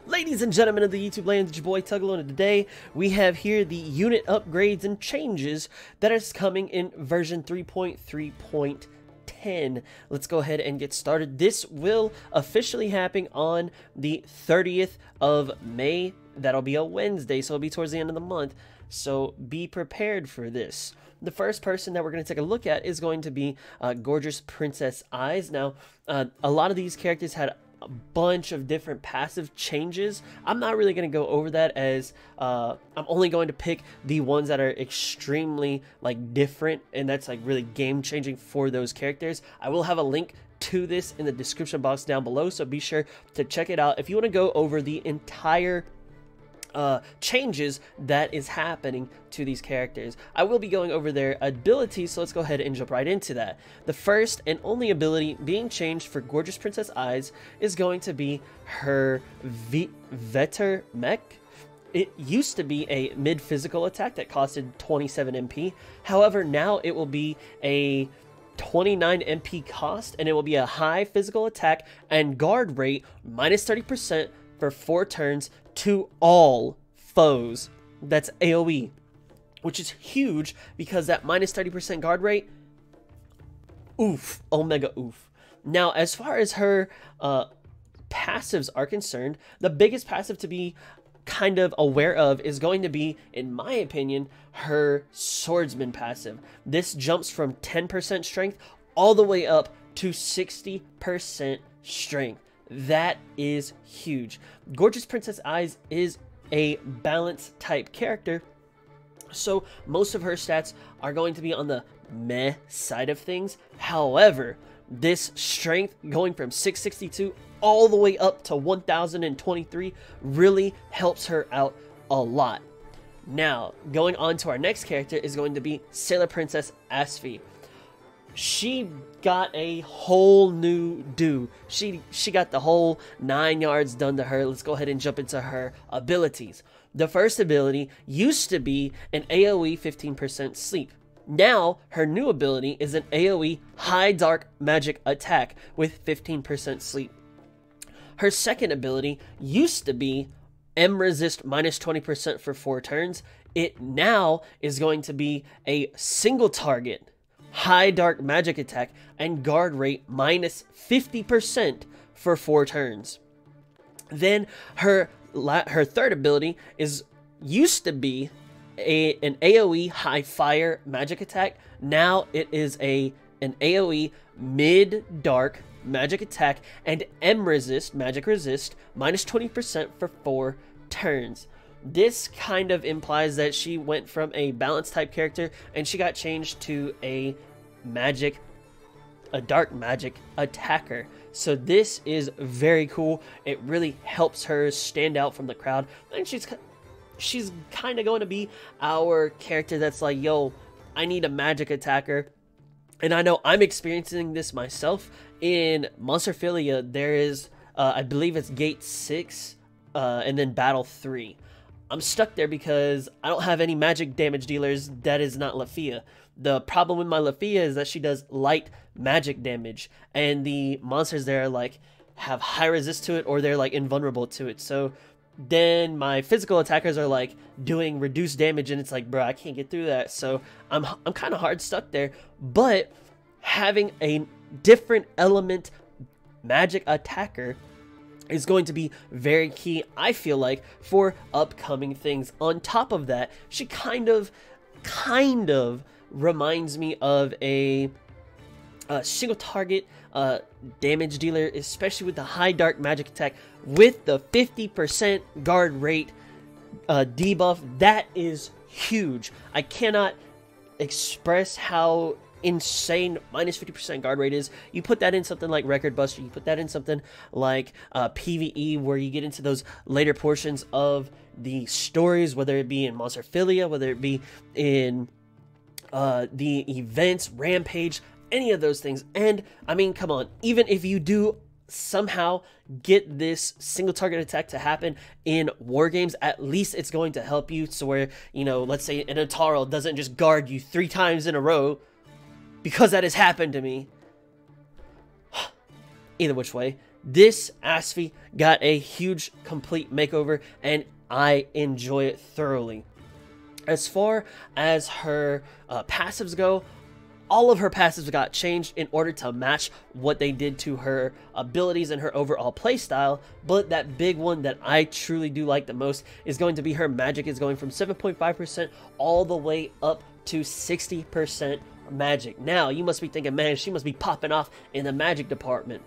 Ladies and gentlemen of the YouTube land, it's your boy Tuggalone, and today we have here the unit upgrades and changes that is coming in version 3.3.10. Let's go ahead and get started. This will officially happen on the 30th of May. That'll be a Wednesday, so it'll be towards the end of the month. So be prepared for this. The first person that we're going to take a look at is going to be gorgeous Princess Ais. Now, a lot of these characters had a bunch of different passive changes. I'm not really going to go over that, as I'm only going to pick the ones that are extremely different, and that's really game changing for those characters. I will have a link to this in the description box down below, so be sure to check it out if you want to go over the entire changes that is happening to these characters. I will be going over their abilities, so let's go ahead and jump right into that. The first and only ability being changed for gorgeous Princess Ais is going to be her Vetter Mech. It used to be a mid-physical attack that costed 27 MP. However, now it will be a 29 MP cost, and it will be a high physical attack and guard rate minus 30% for 4 turns to all foes. That's AoE, which is huge because that minus 30% guard rate, oof, omega oof. Now, as far as her passives are concerned, the biggest passive to be kind of aware of is going to be, in my opinion, her swordsman passive. This jumps from 10% strength all the way up to 60% strength. That is huge. Gorgeous Princess Ais is a balance type character, so most of her stats are going to be on the meh side of things. However, this strength going from 662 all the way up to 1023 really helps her out a lot. Now, going on to our next character is going to be Sailor Princess Asfi. She got a whole new do. She got the whole 9 yards done to her. Let's go ahead and jump into her abilities. The first ability used to be an AoE 15% sleep. Now, her new ability is an AoE high dark magic attack with 15% sleep. Her second ability used to be M resist minus 20% for 4 turns. It now is going to be a single target high dark magic attack and guard rate minus 50% for 4 turns. Then her third ability used to be an AoE high fire magic attack. Now it is an AoE mid dark magic attack and M resist magic resist minus 20% for 4 turns. This kind of implies that she went from a balance type character and she got changed to a dark magic attacker. So this is very cool. It really helps her stand out from the crowd, and she's kind of going to be our character that's like, yo, I need a magic attacker. And I know I'm experiencing this myself. In Monsterphilia, there is I believe it's gate 6 and then battle 3. I'm stuck there because I don't have any magic damage dealers that is not Lafia. The problem with my Lafia is that she does light magic damage, and the monsters there have high resist to it, or they're invulnerable to it. So then my physical attackers are doing reduced damage, and it's bro, I can't get through that. So I'm kind of hard stuck there. But having a different element magic attacker is going to be very key, I feel like, for upcoming things. On top of that, she kind of reminds me of a single target damage dealer, especially with the high dark magic attack with the 50% guard rate debuff. That is huge. I cannot express how insane minus 50% guard rate is. You put that in something like Record Buster, you put that in something like PvE, where you get into those later portions of the stories, whether it be in Monsterphilia, whether it be in the events, Rampage, any of those things. And I mean, come on, even if you do somehow get this single target attack to happen in war games, at least it's going to help you, so where, let's say an Ataro doesn't just guard you 3 times in a row, because that has happened to me. Either which way, This Asfi got a huge complete makeover, and I enjoy it thoroughly. As far as her passives go, all of her passives got changed in order to match what they did to her abilities and her overall playstyle. But that big one that I truly do like the most is going to be her magic is going from 7.5% all the way up to 60% magic. Now, you must be thinking, man, she must be popping off in the magic department.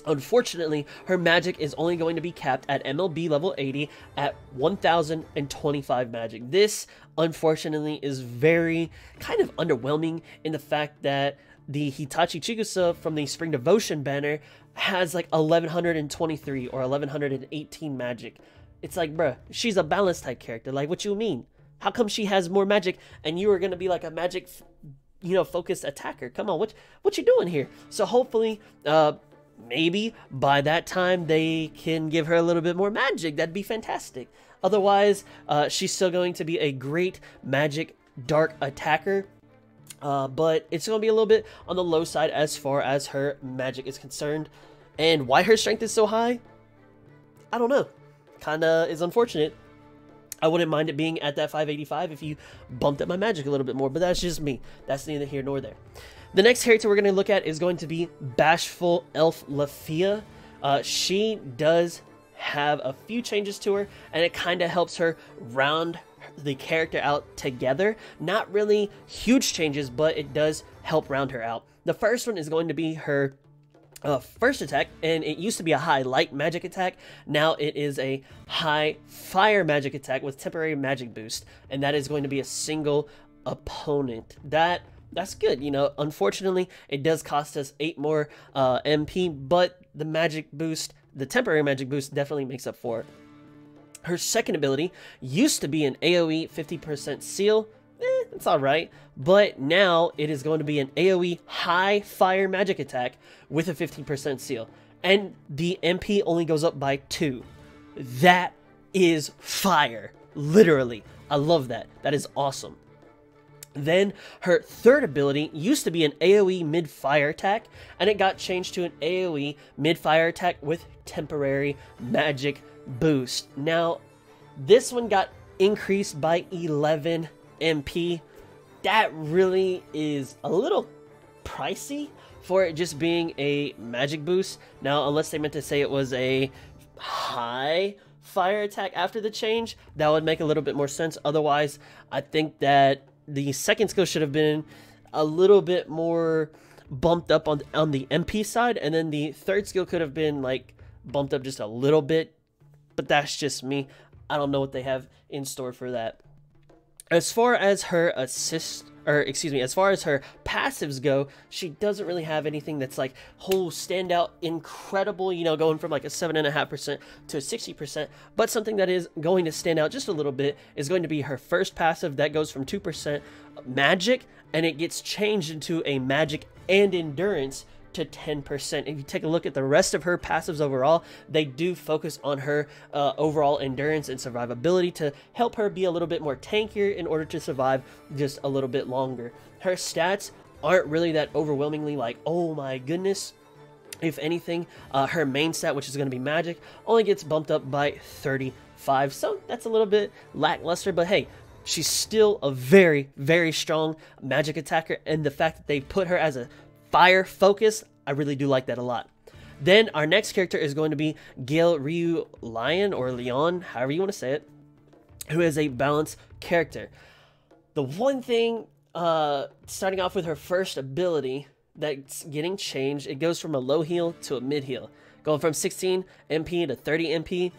Unfortunately, her magic is only going to be capped at MLB level 80 at 1025 magic. This, unfortunately, is very kind of underwhelming in the fact that the Hitachi Chigusa from the Spring Devotion banner has like 1123 or 1118 magic. It's like, bruh, she's a balance type character. Like, what you mean? How come she has more magic and you are going to be like a magic, focused attacker? Come on, what you doing here? So hopefully, maybe by that time they can give her a little bit more magic. That'd be fantastic. Otherwise, she's still going to be a great magic dark attacker. But it's going to be a little bit on the low side as far as her magic is concerned. And why her strength is so high, I don't know. Kinda is unfortunate. I wouldn't mind it being at that 585 if you bumped up my magic a little bit more. But that's just me. That's neither here nor there. The next character we're going to look at is going to be Bashful Elf Lulune. She does have a few changes to her, and it kind of helps her round the character out together. Not really huge changes, but it does help round her out. The first one is going to be her first attack, and it used to be a high light magic attack. Now it is a high fire magic attack with temporary magic boost, and that is going to be a single opponent. That's good. Unfortunately, it does cost us 8 more MP, but the magic boost, the temporary magic boost, definitely makes up for it. Her second ability used to be an AoE 50% seal. It's alright, but now it is going to be an AoE high fire magic attack with a 15% seal. And the MP only goes up by 2. That is fire. Literally. I love that. That is awesome. Then her third ability used to be an AoE mid-fire attack, and it got changed to an AoE mid-fire attack with temporary magic boost. Now, this one got increased by 11 MP. That really is a little pricey for it just being a magic boost. Now, unless they meant to say it was a high fire attack after the change, that would make a little bit more sense. Otherwise, I think that the second skill should have been a little bit more bumped up on the MP side, and then the third skill could have been like bumped up just a little bit, but that's just me. I don't know what they have in store for that. As far as her as far as her passives go, she doesn't really have anything that's like standout incredible, going from like a 7.5% to a 60%, but something that is going to stand out just a little bit is going to be her first passive that goes from 2% magic, and it gets changed into a magic and endurance to 10%. If you take a look at the rest of her passives overall, they do focus on her overall endurance and survivability to help her be a little bit more tankier in order to survive just a little bit longer. Her stats aren't really that overwhelmingly like, oh my goodness. If anything, her main stat, which is going to be magic, only gets bumped up by 35, so that's a little bit lackluster, but hey, she's still a very, very strong magic attacker, and the fact that they put her as a fire focus, I really do like that a lot. Then our next character is going to be Gale Ryu Lion, or Leon, however you want to say it, who is a balanced character. The one thing, starting off with her first ability that's getting changed, it goes from a low heal to a mid heal. Going from 16 MP to 30 MP.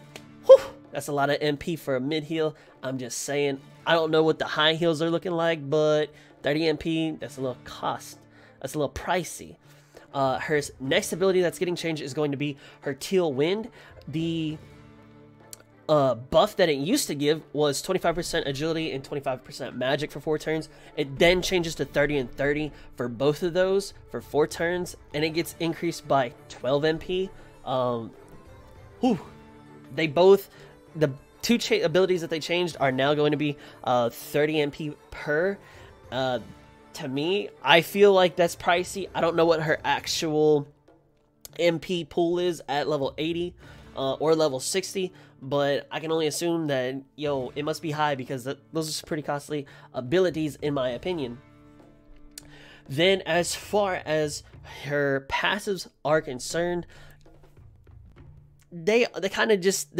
Whew, that's a lot of MP for a mid heal. I'm just saying. I don't know what the high heals are looking like, but 30 MP, that's a little cost. That's a little pricey. Her next ability that's getting changed is going to be her Teal Wind. The buff that it used to give was 25% agility and 25% magic for 4 turns. It then changes to 30 and 30 for both of those for 4 turns, and it gets increased by 12 MP. They both, the two abilities that they changed are now going to be 30 MP per. To me, I feel like that's pricey. I don't know what her actual MP pool is at level 80 or level 60, but I can only assume that, yo, it must be high because those are some pretty costly abilities in my opinion. Then as far as her passives are concerned, they're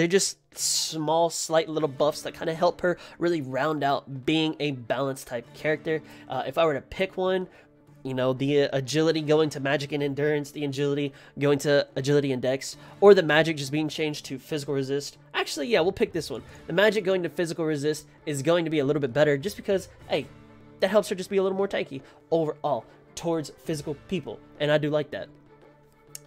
just small, slight little buffs that kind of help her really round out being a balanced type character. If I were to pick one, you know, the agility going to magic and endurance, the agility going to agility and dex, or the magic just being changed to physical resist. Actually, yeah, we'll pick this one. The magic going to physical resist is going to be a little bit better just because, hey, that helps her just be a little more tanky overall towards physical people, and I do like that.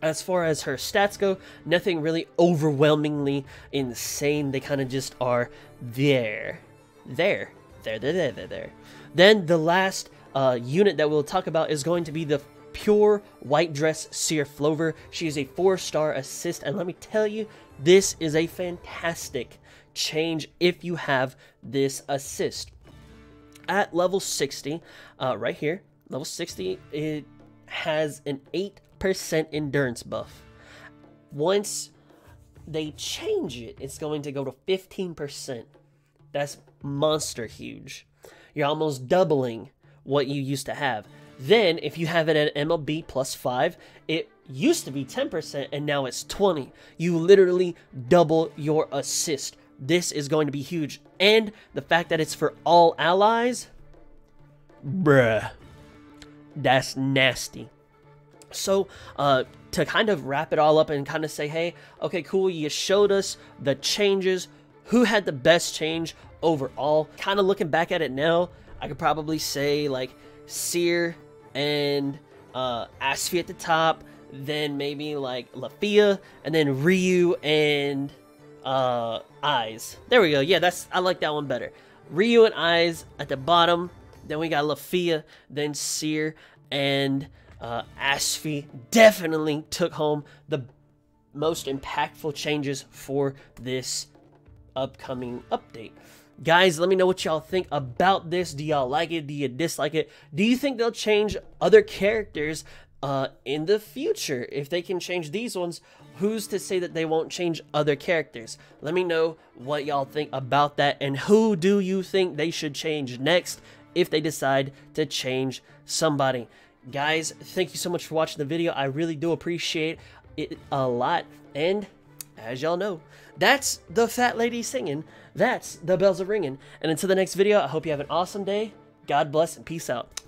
As far as her stats go, nothing really overwhelmingly insane. They kind of just are there. Then the last unit that we'll talk about is going to be the pure white dress Seer Flover. She is a 4-star assist, and let me tell you, this is a fantastic change if you have this assist. At level 60, right here, level 60, it has an 8% endurance buff. Once they change it, it's going to go to 15%. That's monster huge. You're almost doubling what you used to have. Then, if you have it at MLB plus 5, it used to be 10% and now it's 20. You literally double your assist. This is going to be huge. And the fact that it's for all allies, bruh, that's nasty. So, to kind of wrap it all up and kind of say, hey, okay, cool, you showed us the changes. Who had the best change overall? Kind of looking back at it now, I could probably say, like, Seer and Asfi at the top, then maybe, like, Lafia, and then Ryu and Ais. There we go. Yeah, I like that one better. Ryu and Ais at the bottom. Then we got Lafia, then Seer, and Asfi definitely took home the most impactful changes for this upcoming update. Guys, let me know what y'all think about this. Do y'all like it? Do you dislike it? Do you think they'll change other characters in the future? If they can change these ones, who's to say that they won't change other characters? Let me know what y'all think about that, and who do you think they should change next if they decide to change somebody. Guys, thank you so much for watching the video. I really do appreciate it a lot. And as y'all know, that's the fat lady singing. That's the bells are ringing. And until the next video, I hope you have an awesome day. God bless and peace out.